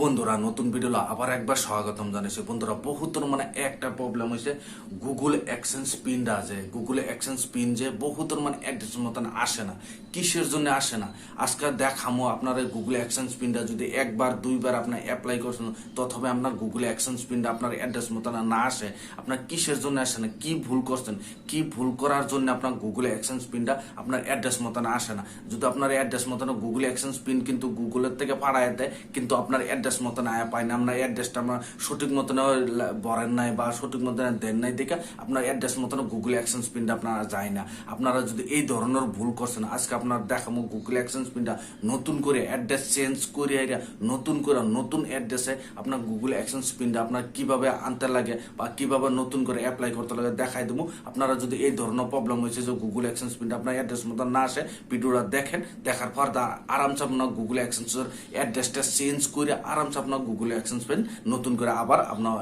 বন্ধুরা নতুন ভিডিও আবার একবার স্বাগতম জানাইছি। বন্ধুরা বহুতর একটা প্রবলেম হয়েছে, গুগল অ্যাডসেন্স পিনটা আছে, গুগল অ্যাডসেন্স পিন যে বহুতর অ্যাড্রেস মতন আসে না। কিসের জন্য আসে না আজকে দেখামো। আপনার গুগল অ্যাডসেন্স পিনটা যদি একবার দুইবার আপনার অ্যাপ্লাই করছেন তবে আপনার গুগল অ্যাডসেন্স পিনটা আপনার অ্যাড্রেস মতন না আসে, আপনার কিসের জন্য আসে না, কি ভুল করছেন, কি ভুল করার জন্য আপনার গুগল অ্যাডসেন্স পিনটা আপনার অ্যাড্রেস মতন আসে না। যদি আপনার অ্যাড্রেস মতন গুগল অ্যাডসেন্স পিন কিন্তু গুগলের থেকে পাঠায় দেয়, কিন্তু আপনার অ্যাড্রেস মতন আয়া পায় না, আপনার অ্যাড্রেসটা আপনার সঠিক মতন ভরেন নাই বা সঠিক মতন দেন নাই দেখে আপনার অ্যাড্রেস মতন গুগল অ্যাডসেন্স পিনটা আপনারা যায় না। আপনারা যদি এই ধরনের ভুল করছেন আজকে আপনার দেখাবো গুগল অ্যাডসেন্স পিনটা নতুন করে অ্যাড্রেস চেঞ্জ করে নতুন করে নতুন অ্যাড্রেসে আপনার গুগল অ্যাডসেন্স পিনটা আপনার কিভাবে আনতে লাগে বা কিভাবে নতুন করে অ্যাপ্লাই করতে লাগে দেখাই দেবো। আপনারা যদি এই ধরনের প্রবলেম হয়েছে যে গুগল অ্যাডসেন্স পিনটা আপনার অ্যাড্রেস মতন না আসে, ভিডিওটা দেখেন, দেখার পর আরামসে আপনার গুগল অ্যাডসেন্সের অ্যাড্রেসটা চেঞ্জ করে আরামসে আপনার গুগল অ্যাডসেন্স পিন নতুন করে আবার আপনার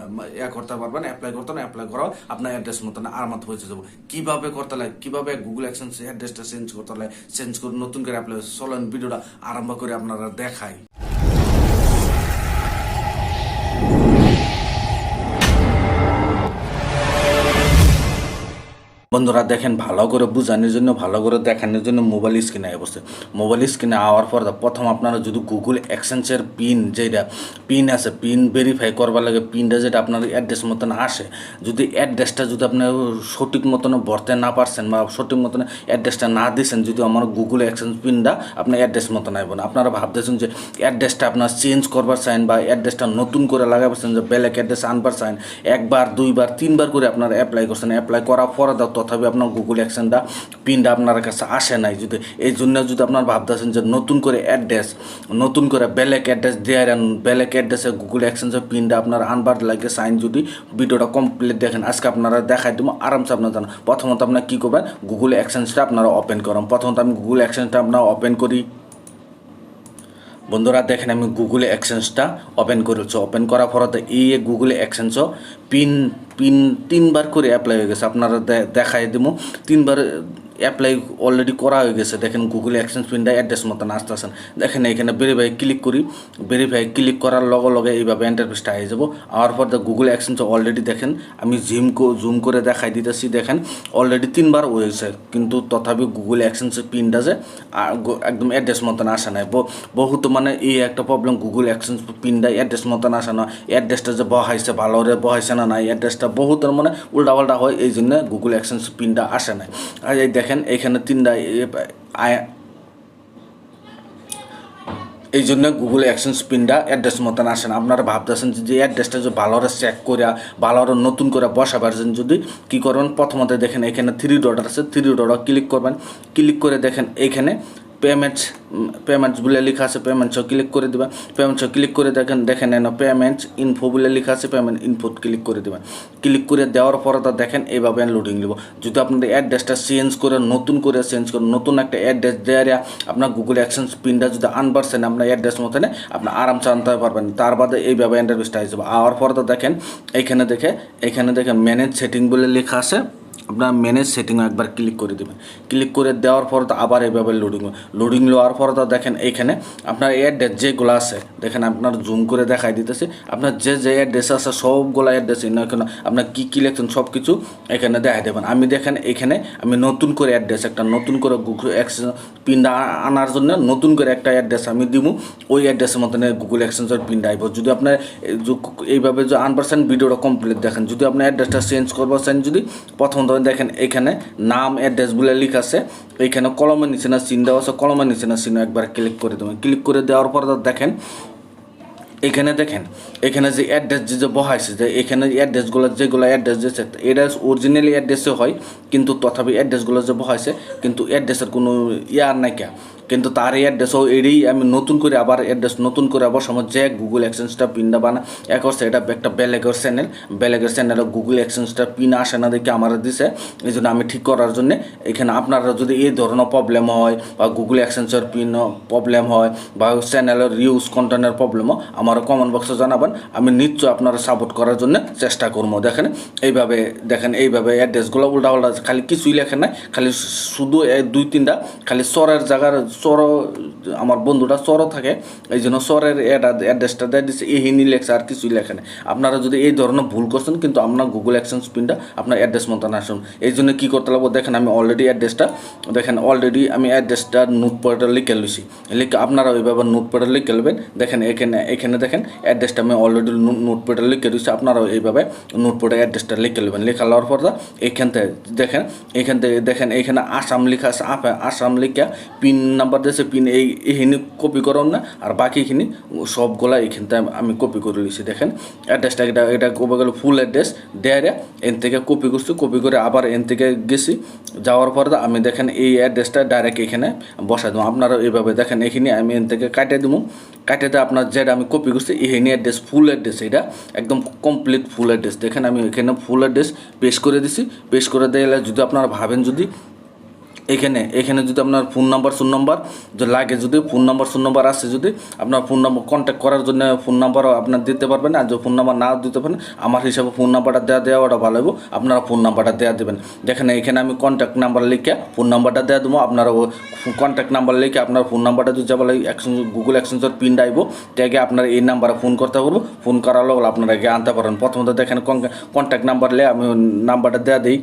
করতে পারবেন, অ্যাপ্লাই করতে না অ্যাপ্লাই করা আপনার অ্যাড্রেস মতন আরামত হয়ে যাবো। কিভাবে করতে লাগে, কিভাবে গুগল অ্যাডসেন্স অ্যাড্রেসটা চেঞ্জ করতে লাগে, চেঞ্জ করে নতুন করে অ্যাপ্লাই চলেন ভিডিওটা আরম্ভ করে আপনারা দেখাই। বন্ধুরা দেখেন, ভালো করে বোঝানোর জন্য, ভালো করে দেখানোর জন্য মোবাইল স্ক্রিনে অবশ্যই মোবাইল স্ক্রিনে আওয়ার পর প্রথম আপনারা যদি গুগল অ্যাডসেন্সের পিন যেটা পিন আছে, পিন ভেরিফাই করবার লাগে, পিনটা যেটা আপনার অ্যাড্রেস মতন আসে, যদি অ্যাড্রেসটা যদি আপনি সঠিক মতন ভরতে না পারছেন বা সঠিক মতন অ্যাড্রেসটা না দিয়েছেন, যদি আমার গুগল অ্যাডসেন্স পিনটা আপনার অ্যাড্রেস মতন আসবে না। আপনারা ভাবতেছেন যে অ্যাড্রেসটা আপনার চেঞ্জ করবার চান বা অ্যাড্রেসটা নতুন করে লাগাবেন, যে ব্যালেক অ্যাড্রেস আনবার চান, একবার দুইবার তিনবার করে আপনারা অ্যাপ্লাই করছেন, অ্যাপ্লাই করার পরে তথাপি আপনার গুগল অ্যাডসেন্সটা পিনটা আপনার কাছে আসে নাই। যদি এই জন্য যদি আপনার ভাবতেছেন যে নতুন করে অ্যাড্রেস, নতুন করে ব্যালেক অ্যাড্রেস দেওয়ার, ব্যালেক অ্যাড্রেসে গুগল অ্যাডসেন্সের পিনটা আপনার আনবার লাগে সাইন, যদি ভিডিওটা কমপ্লিট দেখেন আজকে আপনারা দেখাই দেবো আরামসে। আপনার জানেন প্রথমত আপনার কী করবেন, গুগল অ্যাডসেন্সটা আপনারা ওপেন করেন। প্রথমত আমি গুগল অ্যাডসেন্সটা আপনারা ওপেন করি। বন্ধুরা দেখেন আমি গুগল অ্যাডসেন্সটা ওপেন করেছি, ওপেন করার পর এই গুগল অ্যাডসেন্সও পিন পিন তিনবার করে অ্যাপ্লাই হয়ে গেছে। আপনারা দেখাই দেবো তিনবার অ্যাপ্লাই অলরেডি করা হয়ে গেছে। দেখেন গুগল অ্যাডসেন্স পিনটা অ্যাড্রেস মতন আসতেছেন। দেখেন এখানে ভেরিফাই ক্লিক করি, ভেরিফাই ক্লিক করার লগে লগে এইভাবে ইন্টারফেসটা হয়ে যাবো। আর পর গুগল অ্যাডসেন্স অলরেডি দেখেন আমি জুম করে দেখাই দিতেছি, দেখেন অলরেডি তিনবার হয়েছে, কিন্তু তথাপি গুগল অ্যাডসেন্সের পিনটা যে একদম অ্যাড্রেস মতন আসে না। বহুত এই একটা প্রবলেম, গুগল অ্যাডসেন্স পিনটা অ্যাড্রেস মতন আসে না, অ্যাড্রেসটা যে বহাইছে ভালো করে বহাইছে না নাই, অ্যাড্রেসটা বহুতের উল্টাপাল্টা হয়, এই জন্য গুগল অ্যাডসেন্স পিনটা আসে না। আর এই দেখেন এখানে তিনটা এই জন্য গুগল অ্যাডসেন্স পিনটা অ্যাড্রেস মতন আসে না। আপনারা ভাবতেছেন যে অ্যাড্রেসটা যদি ভালো করে চেক করে ভালো করে নতুন করে বসাবার জন্য যদি কী করবেন, প্রথমত দেখেন এখানে থ্রি ডট আছে, থ্রি ডট ক্লিক করবেন। ক্লিক করে দেখেন এইখানে পেমেন্টস বলে লেখা আছে, পেমেন্টসও ক্লিক করে দেবেন। পেমেন্টসও ক্লিক করে দেখেন পেমেন্টস ইনফো বলে লেখা আছে, পেমেন্ট ইনফো ক্লিক করে দেবেন। ক্লিক করে দেওয়ার পরে দেখেন এইভাবে লোডিং নেব। যদি আপনাদের অ্যাড্রেসটা চেঞ্জ করে নতুন একটা অ্যাড্রেস দেওয়া আপনার গুগল অ্যাডসেন্স পিনটা যদি আনপারছেন আপনার অ্যাড্রেস মতনে আপনি আরামসে আনতে পারবেন। তার বাদে এইভাবে ইন্টারফেসটা হয়ে যাবে। আর পরে দেখেন এখানে দেখেন ম্যানেজ সেটিং বলে লেখা আছে, আপনার ম্যানেজ সেটিংয়ে একবার ক্লিক করে দেবেন। ক্লিক করে দেওয়ার পর আবার এইভাবে লোডিং লওয়ার পর দেখেন এইখানে আপনার অ্যাড্রেস যেগুলো আছে, দেখেন আপনার জুম করে দেখাই দিতেছি, আপনার যে অ্যাড্রেস আছে সবগুলো অ্যাড্রেস এখানে আপনার কী লিখছেন সব কিছু এখানে দেখাই দেবেন। আমি দেখেন এখানে আমি নতুন করে অ্যাড্রেস একটা নতুন করে গুগল অ্যাডসেন্স পিনটা আনার জন্য নতুন করে একটা অ্যাড্রেস আমি দিব, ওই অ্যাড্রেসের মতন গুগল অ্যাডসেন্সের পিনটা আইব। যদি আপনার এইভাবে যে আনপারছেন ভিডিওটা কমপ্লিট দেখেন। যদি আপনার অ্যাড্রেসটা চেঞ্জ করবার চান, যদি প্রথম দেখেন এখানে নাম অ্যাড্রেস বলে লেখা আছে, এইখানে কলমের নিচে না চিহ্ন দেওয়া আছে, কলমের নিচে না চিহ্ন একবার ক্লিক করে দেবেন। ক্লিক করে দেওয়ার পর দেখেন এখানে যে অ্যাড্রেস যে বহাইছে, যে এখানে অ্যাড্রেসগুলো যেগুলো অ্যাড্রেস দিয়েছে এটা অরিজিনালি অ্যাড্রেসে হয়, কিন্তু তথাপি অ্যাড্রেসগুলো যে বহাইছে কিন্তু অ্যাড্রেসের কোনো ইয়ার নাই কে, কিন্তু তার এই অ্যাড্রেসও এরই আমি নতুন করে আবার অ্যাড্রেস নতুন করে আবার সময় যে গুগল অ্যাডসেন্সটা পিনটা বানা এক করছে, এটা একটা ব্যালেগের চ্যানেলে গুগল অ্যাডসেন্সটা পিন আসে না দেখে আমার দিছে। এই জন্য আমি ঠিক করার জন্যে এখানে আপনারা যদি এই ধরনের প্রবলেম হয় বা গুগল অ্যাডসেন্সের পিন প্রবলেম হয় বা চ্যানেলের রিউজ কন্টেন্টের প্রবলেমও আমার কমেন্ট বক্সে জানাবেন, আমি নিশ্চয় আপনারা সাপোর্ট করার জন্য চেষ্টা করবো। দেখেন এইভাবে অ্যাড্রেসগুলো উল্টা খালি কিছুই লেখেন নাই, খালি শুধু দুই তিনটা খালি সরের জায়গার চর আমার বন্ধুটা চর থাকে, এই জন্য চরের অ্যাড্রেসটা দিয়ে দিচ্ছে, এহিনি লেখছে, আর কিছুই লেখে না। আপনারা যদি এই ধরনের ভুল করছেন কিন্তু আপনার গুগল অ্যাডসেন্স পিনটা আপনার অ্যাড্রেস মতো না আসুন। এই জন্য কী করতে লাগবো দেখেন, আমি অলরেডি অ্যাড্রেসটা নোটপ্যাডে লিখে লইছি। লিখে আপনারা ওইভাবে নোটপ্যাডে লিখে নেবেন। দেখেন এখানে দেখেন অ্যাড্রেসটা আমি অলরেডি নোটপ্যাডে লিখে দিচ্ছি। আপনারাও এইভাবে নোটপ্যাডে অ্যাড্রেসটা লিখে নেবেন। লেখা লওয়ার পর এখান থেকে দেখেন এখানে আসাম লেখা আছে। আসাম লেখা পিন নাম্বার দিয়েছে, পিন এইখানে কপি করুন না, আর বাকিখিনি সবগুলা এইখান থেকে আমি কপি করে লিখছি। দেখেন অ্যাড্রেসটা এটা কপি গেল ফুল অ্যাড্রেস দেয়ারে এন থেকে কপি করছি, কপি করে আবার এন থেকে গেছি। যাওয়ার পর আমি দেখেন এই অ্যাড্রেসটা ডাইরেক্ট এখানে বসাই দেবো। আপনারা এইভাবে দেখেন এখানে আমি এন থেকে কাটে দেবো। কাটাতে আপনার যেটা আমি কপি করছি এখানে অ্যাড্রেস ফুল অ্যাড্রেস, এটা একদম কমপ্লিট ফুল অ্যাড্রেস। দেখেন আমি এখানে ফুল অ্যাড্রেস পেস্ট করে দিছি। পেস্ট করে দিলে যদি আপনারা ভাবেন যদি এখানে যদি আপনার ফোন নাম্বার যদি লাগে, যদি ফোন নাম্বার আসে, যদি আপনার ফোন নাম্বার কন্ট্যাক্ট করার জন্য ফোন নাম্বারও আপনার দিতে পারবেন। আর যদি ফোন নাম্বার না দিতে পারেন, আমার হিসাবে ফোন নাম্বারটা দেওয়াটা ভালো হবে, আপনারা ফোন নাম্বারটা দেবেন। দেখেন এখানে আমি কন্ট্যাক্ট নাম্বার লিখে ফোন নাম্বারটা দেবো। আপনারা কন্ট্যাক্ট নাম্বার লিখে আপনার ফোন নাম্বারটা যদি যাবো গুগল অ্যাডসেন্সের পিন আইব, ট্যাগে আপনার এই নাম্বারে ফোন করতে পারবো। ফোন করার লগে আপনারা গিয়ে আনতে পারেন। প্রথমত দেখেন কন্ট্যাক্ট নাম্বার নিয়ে আমি নাম্বারটা দিই।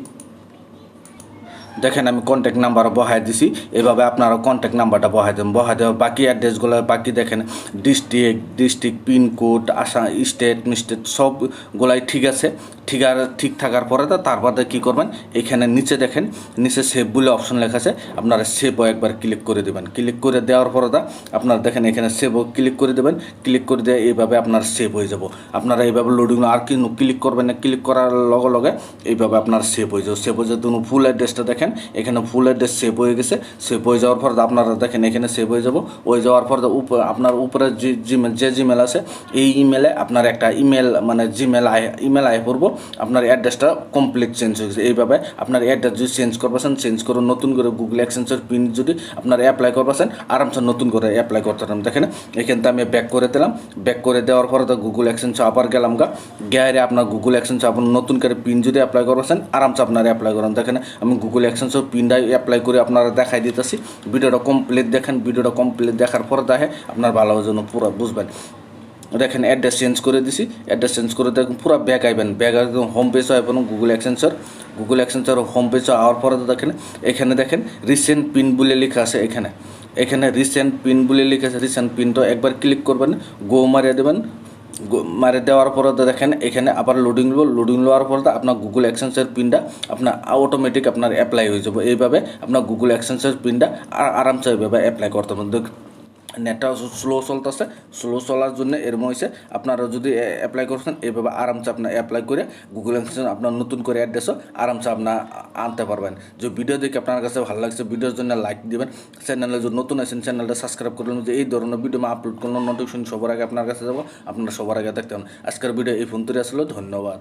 দেখেন আমি কন্ট্যাক্ট নাম্বার বহাই দিছি। এভাবে আপনারা কন্ট্যাক্ট নাম্বারটা বহাই দেওয়া বাকি অ্যাড্রেসগুলো বাকি দেখেন ডিস্ট্রিক্ট পিনকোড স্টেট সবগুলাই ঠিক আছে। ঠিক থাকার পরে তারপরে কী করবেন, এখানে নিচে দেখেন নিচে সেভ বলে অপশন লেখা আছে, আপনারা সেভও একবার ক্লিক করে দেবেন। ক্লিক করে দেওয়ার পরে আপনারা দেখেন এখানে সেভও ক্লিক করে দেবেন। ক্লিক করে দিয়ে এইভাবে আপনার সেভ হয়ে যাব। আপনারা এইভাবে লোডিং আর কিন্তু ক্লিক করবেন না, ক্লিক করার লগে লগে এইভাবে আপনার সেভ হয়ে যাবে। সেভ হয়ে যাবে ফুল অ্যাড্রেসটা দেখেন এখানে ফুল অ্যাড্রেস সেভ হয়ে গেছে। সেভ হয়ে যাওয়ার পর আপনারা দেখেন এখানে সেভ হয়ে যাব। হয়ে যাওয়ার পর আপনার উপরে যে জিমেল আছে, এই ইমেলে আপনার একটা ইমেল আয় পড়বো। আপনার অ্যাড্রেসটা কমপ্লিট চেঞ্জ হয়ে গেছে। এইভাবে আপনার অ্যাড্রেস যদি চেঞ্জ করবেন, চেঞ্জ করে নতুন করে গুগল অ্যাডসেন্সের পিন যদি আপনার অ্যাপ্লাই করবেন, আরামসে নতুন করে অ্যাপ্লাই করতে পারেন। দেখেন এখান থেকে আমি ব্যাক করে দিলাম। ব্যাক করে দেওয়ার পরে গুগল অ্যাডসেন্সে আবার গেলাম গিয়ে আপনার গুগল অ্যাডসেন্সে আপনার নতুন করে পিন যদি অ্যাপ্লাই করবেন, আরামসে আপনারা অ্যাপ্লাই করেন। দেখেন আমি গুগল অ্যাডসেন্সের পিনটা অ্যাপ্লাই করে আপনারা দেখাই দিতেছি। ভিডিওটা কমপ্লিট দেখেন। ভিডিওটা কমপ্লিট দেখার পর আপনার ভালো জন্য পুরো বুঝবেন। দেখেন অ্যাড্রেস চেঞ্জ করে দিছি। অ্যাড্রেস চেঞ্জ করে দেখুন পুরো ব্যাক আইবেন। ব্যাক একদম হোম পেজ আইবেন গুগল অ্যাডসেন্সের হোম পেজ আওয়ার পরে দেখেন এখানে দেখেন রিসেন্ট পিন বলে লেখা আছে। এখানে রিসেন্ট পিন বলে লেখা আছে। রিসেন্ট পিনটা একবার ক্লিক করবেন, গো মারিয়ে দেবেন। মারে দেওয়ার পরে দেখেন এখানে আবার লোডিং লওয়ার পরে আপনার গুগল অ্যাডসেন্সের পিনটা আপনার অটোমেটিক আপনার অ্যাপ্লাই হয়ে যাবে। এইভাবে আপনার গুগল অ্যাডসেন্সের পিনটা আরামসে এইভাবে অ্যাপ্লাই করতে পারবেন। নেটটা স্লো চলতেছে, স্লো চলার জন্য এরম হয়েছে। আপনারা যদি অ্যাপ্লাই করছেন এইভাবে আরামসে আপনার অ্যাপ্লাই করে গুগল অ্যাডসেন্স আপনার নতুন করে অ্যাড্রেসও আরামসে আপনার আনতে পারবেন। যে ভিডিও দেখে আপনার কাছে ভালো লাগছে, ভিডিওর জন্য লাইক দিবেন। চ্যানেলে যদি নতুন আছেন চ্যানেলটা সাবস্ক্রাইব করলেন, যে এই ধরনের ভিডিও আমি আপলোড করলাম নোটিফিকেশন সবার আগে আপনার কাছে যাবো, আপনারা সবার আগে দেখতে পাবেন। আজকের ভিডিও এই ফোন তৈরি আসলে ধন্যবাদ।